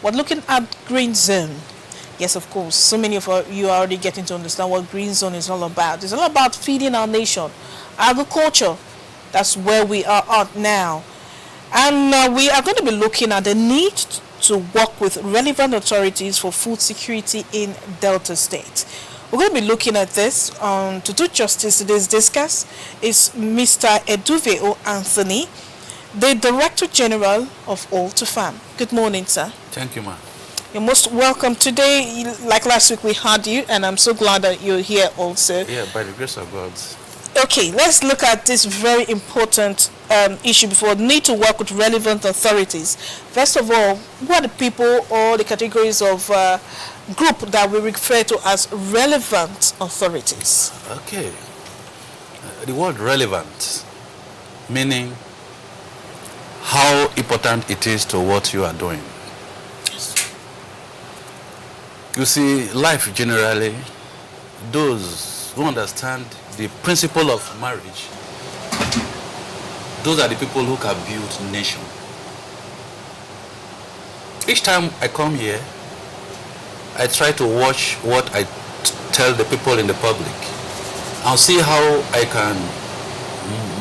We're looking at green zone. Yes, of course, so many of you are already getting to understand what green zone is all about. It's all about feeding our nation. Agriculture, that's where we are at now. And we are going to be looking at the need to work with relevant authorities for food security in Delta State. We're going to be looking at this. To do justice to this discuss is Mr. Eduveo Anthony, the Director General of Alltofarm. Good morning, sir. Thank you, ma'am. You're most welcome. Today, like last week, we had you, and I'm so glad that you're here also. Yeah, by the grace of God. Okay, let's look at this very important issue before. Need to work with relevant authorities. First of all, who are the people or the categories of group that we refer to as relevant authorities? Okay. The word relevant, meaning how important it is to what you are doing. You see, life generally, those who understand the principle of marriage, those are the people who can build nation. Each time I come here, I try to watch what I tell the people in the public. I'll see how I can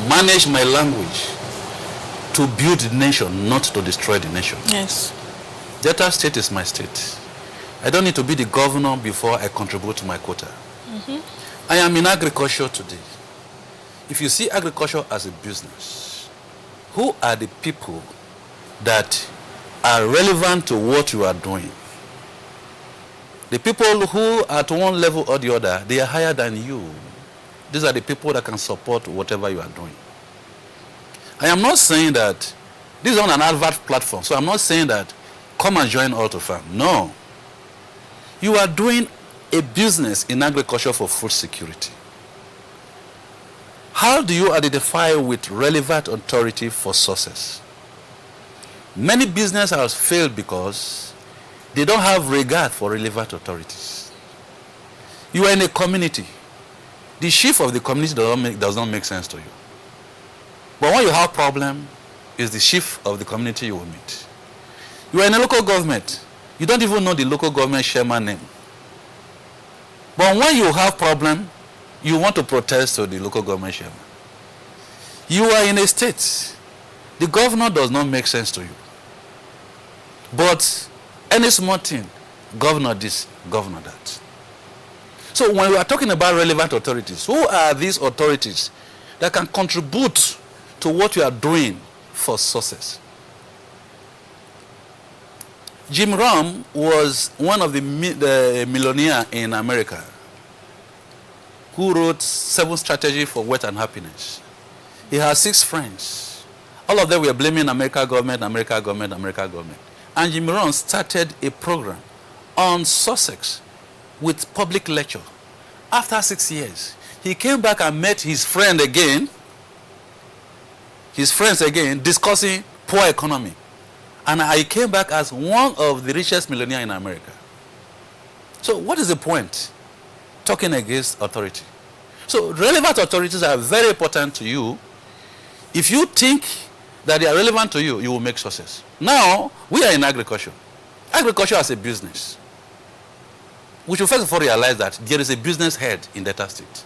manage my language to build the nation, not to destroy the nation. Yes. Delta State is my state. I don't need to be the governor before I contribute to my quota. I am in agriculture today. If you see agriculture as a business, who are the people that are relevant to what you are doing? The people who at one level or the other, they are higher than you. These are the people that can support whatever you are doing. I am not saying that, this is on an advert platform, so I'm not saying that come and join Alltofarm. No. You are doing a business in agriculture for food security. How do you identify with relevant authority for success? Many businesses have failed because they don't have regard for relevant authorities. You are in a community. The chief of the community does not make sense to you. But when you have problem, it's the chief of the community you will meet. You are in a local government. You don't even know the local government chairman name. But when you have problem, you want to protest to the local government chairman. You are in a state. The governor does not make sense to you. But any small thing, governor this, governor that. So when we are talking about relevant authorities, who are these authorities that can contribute to what you are doing for success? Jim Rohn was one of the millionaires in America who wrote 7 Strategies for Wealth and Happiness. He has 6 friends. All of them were blaming American government, American government, American government. And Jim Rohn started a program on success with public lecture. After 6 years, he came back and met his friends again, discussing poor economy. And I came back as one of the richest millionaires in America. So what is the point? Talking against authority. So relevant authorities are very important to you. If you think that they are relevant to you, you will make success. Now, we are in agriculture. Agriculture as a business. We should first of all realize that there is a business head in Delta State.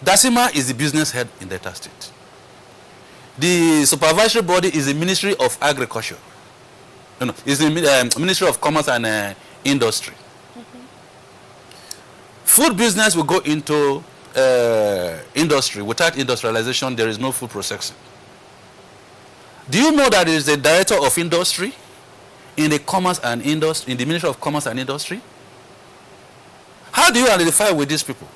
Dasima is the business head in Delta State. The supervisory body is the Ministry of Agriculture. No, it's the Ministry of Commerce and Industry. Food business will go into industry. Without industrialization, there is no food processing. Do you know that there is a director of industry in the Commerce and Industry, in the Ministry of Commerce and Industry? How do you identify with these people?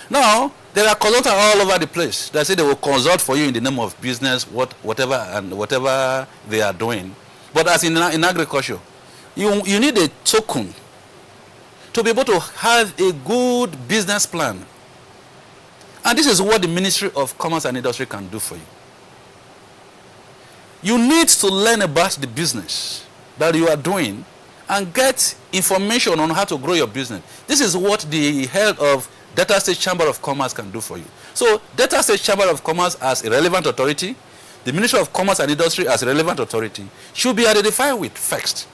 Now, there are consultants all over the place that say they will consult for you in the name of business, whatever they are doing. But as in agriculture, you need a token to be able to have a good business plan. And this is what the Ministry of Commerce and Industry can do for you. You need to learn about the business that you are doing and get information on how to grow your business. This is what the head of Delta State Chamber of Commerce can do for you. So Delta State Chamber of Commerce as a relevant authority, the Ministry of Commerce and Industry as a relevant authority should be identified with first.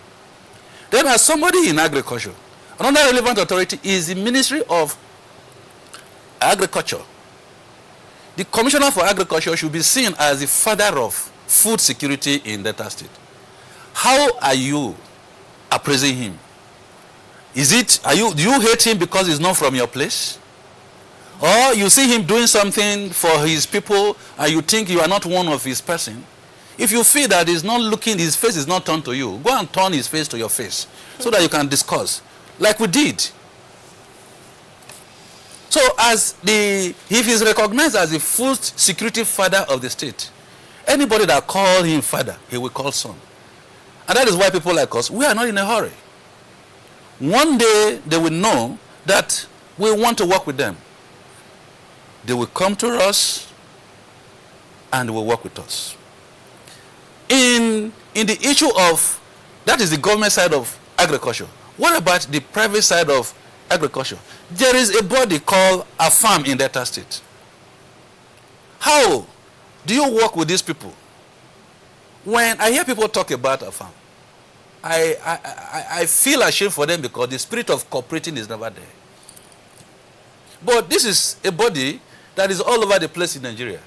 Then as somebody in agriculture, another relevant authority is the Ministry of Agriculture. The Commissioner for Agriculture should be seen as the father of food security in Delta State. How are you appraising him? Do you hate him because he's not from your place? Or you see him doing something for his people and you think you are not one of his person? If you feel that he's not looking, his face is not turned to you, go and turn his face to your face so that you can discuss, like we did. So if he's recognized as the food security father of the state, anybody that calls him father, he will call son. And that is why people like us, we are not in a hurry. One day they will know that we want to work with them. They will come to us and they will work with us. In the issue of, that is the government side of agriculture. What about the private side of agriculture? There is a body called Alltofarm in Delta State. How do you work with these people? When I hear people talk about Alltofarm, I feel ashamed for them because the spirit of cooperating is never there. But this is a body that is all over the place in Nigeria.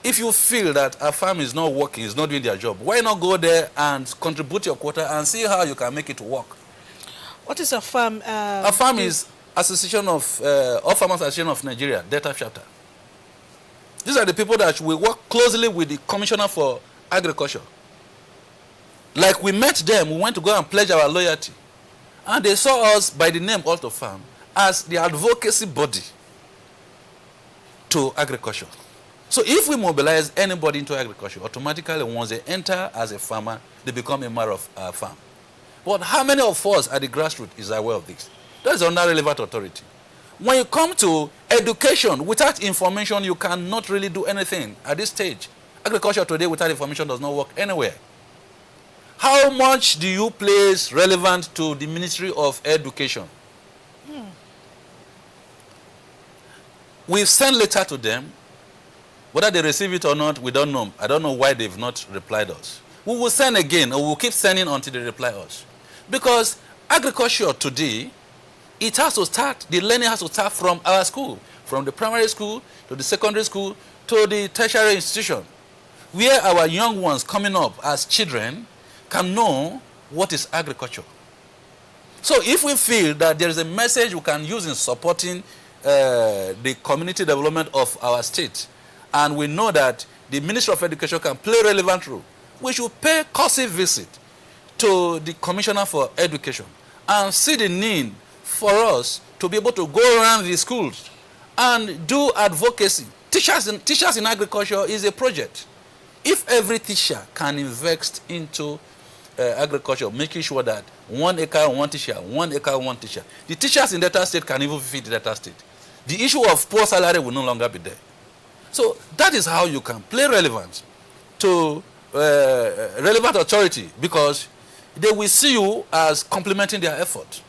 If you feel that Alltofarm is not working, is not doing their job, why not go there and contribute your quota and see how you can make it work? What is Alltofarm? Alltofarm is Association of All Farmers Association of Nigeria, Delta chapter. These are the people that will work closely with the Commissioner for Agriculture. Like we met them, we went to go and pledge our loyalty. And they saw us by the name Alltofarm as the advocacy body to agriculture. So if we mobilize anybody into agriculture, automatically once they enter as a farmer, they become a member of our farm. But how many of us at the grassroots is aware of this? That is another relevant authority. When you come to education, without information, you cannot really do anything at this stage. Agriculture today without information does not work anywhere. How much do you place relevant to the Ministry of Education? We've sent letter to them. Whether they receive it or not, we don't know. I don't know why they've not replied us. We will send again, or we'll keep sending until they reply us. Because agriculture today, it has to start, the learning has to start from our school, from the primary school to the secondary school to the tertiary institution, where our young ones coming up as children can know what is agriculture. So if we feel that there is a message we can use in supporting the community development of our state, and we know that the Ministry of Education can play a relevant role, we should pay courtesy visit to the Commissioner for Education and see the need for us to be able to go around the schools and do advocacy. Teachers in agriculture is a project. If every teacher can invest into agriculture, making sure that 1 acre, 1 teacher, 1 acre, 1 teacher, the teachers in Delta State can even feed Delta State. The issue of poor salary will no longer be there. So that is how you can play relevance to relevant authority, because they will see you as complementing their effort.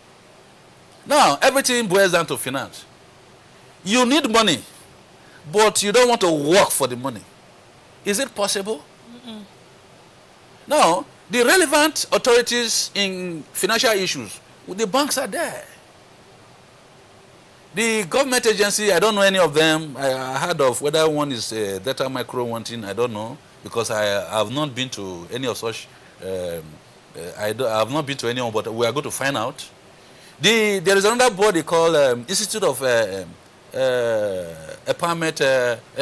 Now, everything boils down to finance. You need money, but you don't want to work for the money. Is it possible? Now, the relevant authorities in financial issues, the banks are there. The government agency, I don't know any of them. I heard of whether one is Data Micro wanting, I don't know, because I have not been to any of such. I have not been to anyone, but we are going to find out. There is another body called Institute of Empowerment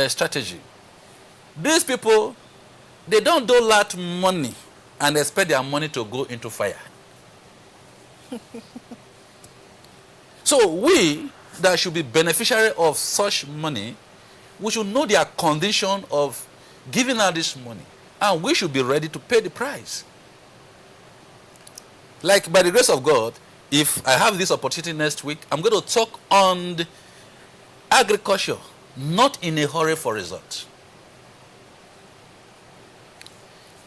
Strategy. These people, they don't do lot money and expect their money to go into fire. So we that should be beneficiary of such money, we should know their condition of giving out this money, and we should be ready to pay the price. Like by the grace of God, if I have this opportunity next week, I'm going to talk on agriculture, not in a hurry for results.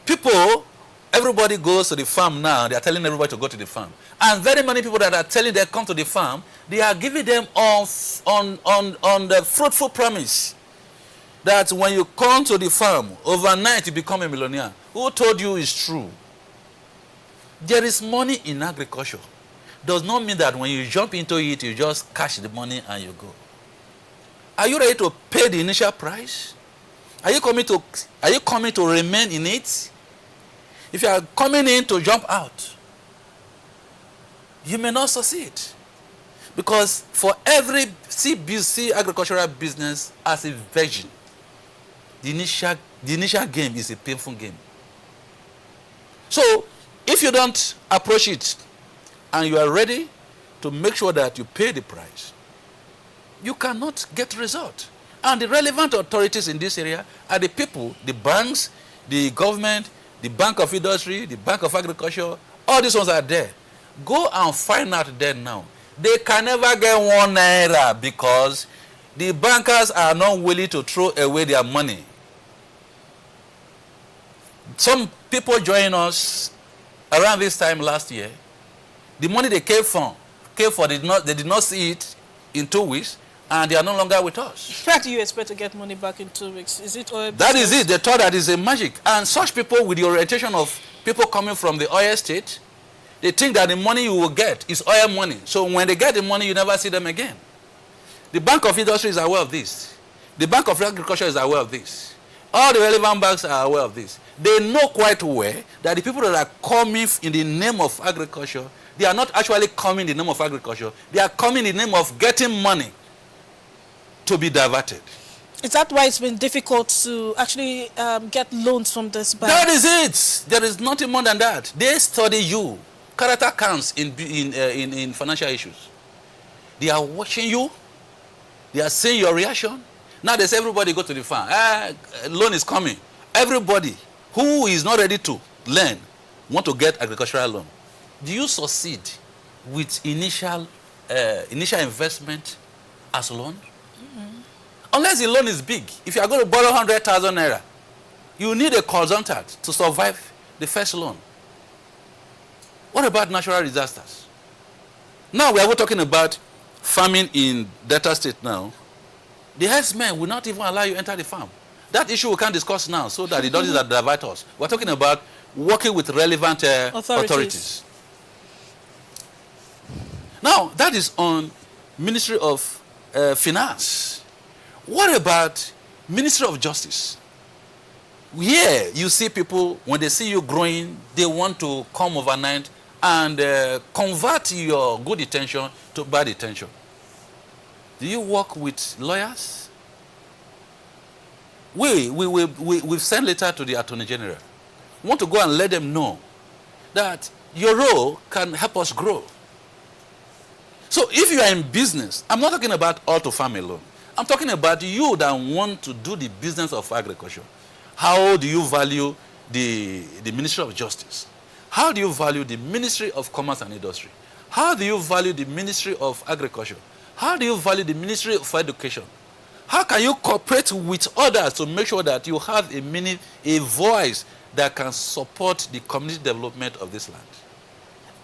People, everybody goes to the farm now. They are telling everybody to go to the farm. And very many people that are telling them to come to the farm, they are giving them on the fruitful promise. that when you come to the farm, overnight you become a millionaire. Who told you it's true? There is money in agriculture. Does not mean that when you jump into it, you just cash the money and you go. Are you ready to pay the initial price? Are you coming to remain in it? If you are coming in to jump out, you may not succeed. Because for every CBC agricultural business as a virgin, the initial game is a painful game. So if you don't approach it and you are ready to make sure that you pay the price, you cannot get result. And the relevant authorities in this area are the people, the banks, the government, the Bank of Industry, the Bank of Agriculture. All these ones are there. Go and find out there now. They can never get 1 naira because the bankers are not willing to throw away their money. Some people joined us around this time last year. The money they came for they did not see it in 2 weeks, and they are no longer with us. How do you expect to get money back in 2 weeks? Is it oil? That is it. They thought that is a magic. And such people with the orientation of people coming from the oil state, they think that the money you will get is oil money. So when they get the money, you never see them again. The Bank of Industry is aware of this. The Bank of Agriculture is aware of this. All the relevant banks are aware of this. They know quite well that the people that are coming in the name of agriculture, they are not actually coming in the name of agriculture. They are coming in the name of getting money to be diverted. Is that why it's been difficult to actually get loans from this bank? That is it. There is nothing more than that. They study you. Character counts in financial issues. They are watching you. They are seeing your reaction. Now they say everybody go to the farm. Loan is coming. Everybody who is not ready to learn want to get agricultural loan. Do you succeed with initial investment as a loan? Unless the loan is big. If you are going to borrow 100,000 naira, you need a consultant to survive the first loan. What about natural disasters? Now we are talking about farming in Delta State now. The herdsmen will not even allow you enter the farm. That issue we can't discuss now so that it doesn't divert us. We're talking about working with relevant authorities. Now, that is on Ministry of Finance. What about Ministry of Justice? Here, you see people, when they see you growing, they want to come overnight and convert your good intention to bad intention. Do you work with lawyers? We've sent letter to the Attorney General. We want to go and let them know that your role can help us grow. So if you are in business, I'm not talking about Alltofarm alone. I'm talking about you that want to do the business of agriculture. How do you value the Ministry of Justice? How do you value the Ministry of Commerce and Industry? How do you value the Ministry of Agriculture? How do you value the Ministry of Education? How can you cooperate with others to make sure that you have a voice that can support the community development of this land?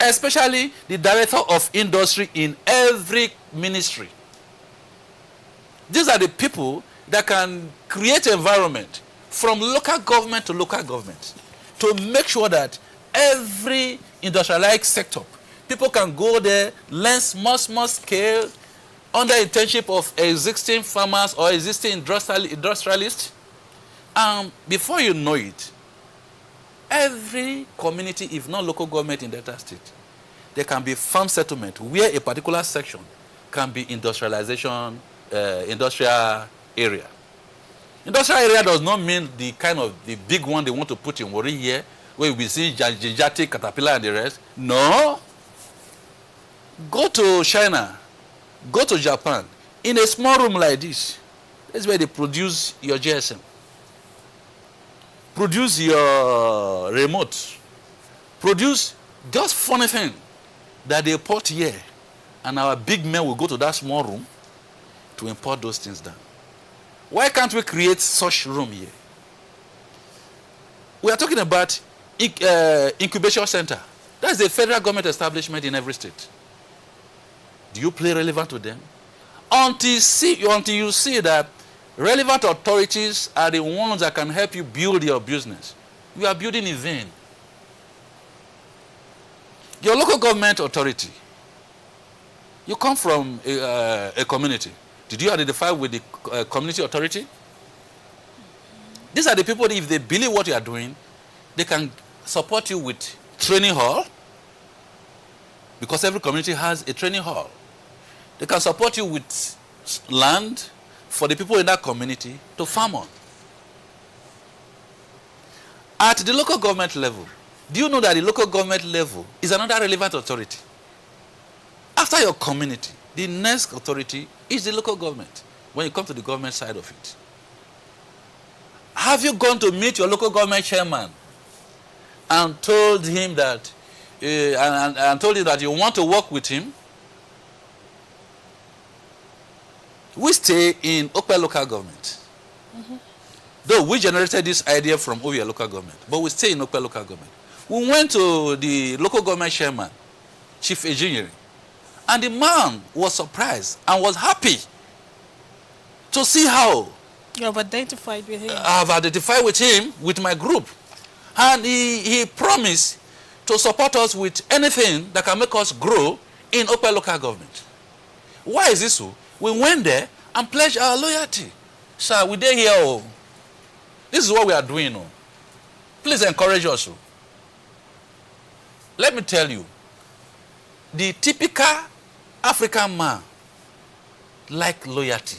Especially the Director of Industry in every ministry. These are the people that can create environment from local government to local government to make sure that every industrialized sector, people can go there, learn small scale, under internship of existing farmers or existing industrialists. Before you know it, every community, if not local government in Delta State, there can be farm settlement where a particular section can be industrialization, industrial area. Industrial area does not mean the kind of the big one they want to put in Warri here, where we see Jati, Caterpillar and the rest. No. Go to China. Go to Japan. In a small room like this, that's where they produce your GSM. Produce your remote. Produce just funny thing that they import here. And our big men will go to that small room to import those things down. Why can't we create such room here? We are talking about incubation center. That's a federal government establishment in every state. Do you play relevant to them? Until you see that Relevant authorities are the ones that can help you build your business. You are building in vain. Your local government authority, you come from a community. Did you identify with the community authority? These are the people, if they believe what you are doing, they can support you with training hall, because every community has a training hall. They can support you with land for the people in that community to farm on. At the local government level, do you know that the local government level is another relevant authority? After your community, the next authority is the local government, when you come to the government side of it. Have you gone to meet your local government chairman and told him that and told him that you want to work with him? We stay in Okpe local government. Though we generated this idea from Ovia local government, but we stay in Okpe local government. We went to the local government chairman, chief engineer, and the man was surprised and was happy to see how You have identified with him. I have identified with him, with my group. And he promised to support us with anything that can make us grow in Okpe local government. Why is this so? We went there and pledged our loyalty. Sir, we dey here. Oh. This is what we are doing. Oh. Please encourage us. Oh. Let me tell you, the typical African man like loyalty.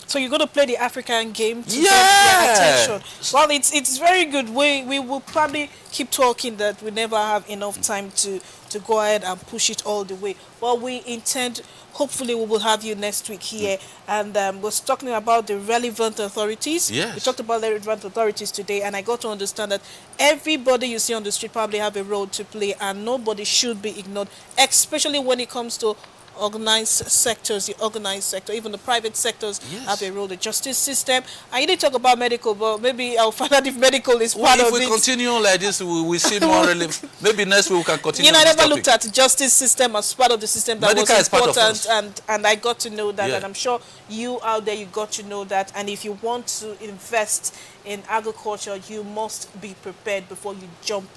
So you're going to play the African game to Yeah. get their attention. Well, it's very good. We will probably keep talking that we never have enough time to go ahead and push it all the way. Well, we intend, hopefully we will have you next week here. And we're talking about the relevant authorities. Yes. We talked about the relevant authorities today, and I got to understand that everybody you see on the street probably have a role to play, and nobody should be ignored, especially when it comes to organized sectors, the organized sector, even the private sectors have a role. The justice system. I didn't talk about medical, but maybe I'll find out if medical is part of it. If we continue like this, we see more relevant. Maybe next week we can continue. You know, I this never topic. looked at the justice system as part of the system that Medical was is part of important, us. and I got to know that, Yeah. and I'm sure you out there, you got to know that. And if you want to invest in agriculture, you must be prepared before you jump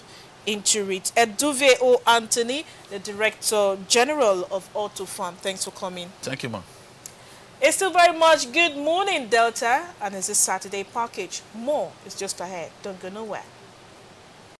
into it. Eduve O. Anthony, the Director General of Alltofarm. Thanks for coming. Thank you, ma'am. It's still very much good morning, Delta, and it's a Saturday package. More is just ahead. Don't go nowhere.